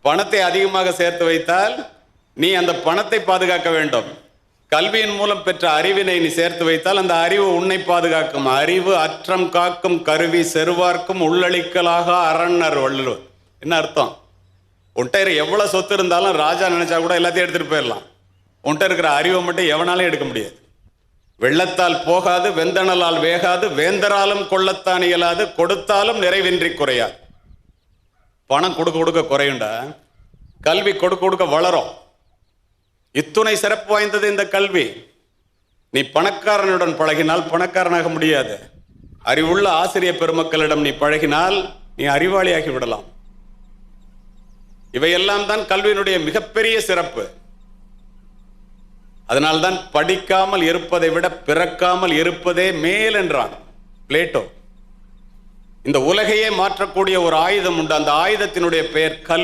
பணத்தை அதிகமாக சேர்த்து வைத்தால் நீ அந்த பணத்தை பாதுகாக்க வேண்டும். கல்வியின் மூலம் பெற்ற அறிவினை நீ சேர்த்து வைத்தால் அந்த அறிவு உன்னை பாதுகாக்கும். அறிவு அற்றம் காக்கும் கருவி செருவார்க்கும் உள்ளளிக்கலாக அரண்னர் வள்ளுவர். என்ன அர்த்தம்? உன்கிட்ட எவ்வளவு சொத்து இருந்தாலும் ராஜா நினைச்சா கூட எல்லாத்தையும் எடுத்துட்டு போயிடலாம். உன்கிட்ட இருக்கிற அறிவை மட்டும் எவனாலும் எடுக்க முடியாது. வெள்ளத்தால் போகாது, வெந்தணலால் வேகாது, வேந்தராலும் கொள்ளத்தான் இயலாது, கொடுத்தாலும் நிறைவின்றி குறையாது. பணம் கொடுக்க கொடுக்க குறையுண்டா, கல்வி கொடுக்க கொடுக்க வளரும். இத்துணை சிறப்பு வாய்ந்தது இந்த கல்வி. நீ பணக்காரனுடன் பழகினால் பணக்காரனாக முடியாது. அறிவுள்ள ஆசிரியர் பெருமக்களிடம் நீ பழகினால் நீ அறிவாளியாகி விடலாம். இவையெல்லாம் தான் கல்வியினுடைய மிகப்பெரிய சிறப்பு. அதனால்தான் படிக்காமல் இருப்பதை விட பிறக்காமல் இருப்பதே மேல் என்றான் பிளேட்டோ. இந்த உலகையே மாற்றக்கூடிய ஒரு ஆயுதம் உண்டு. அந்த ஆயுதத்தினுடைய பெயர் கல்வி.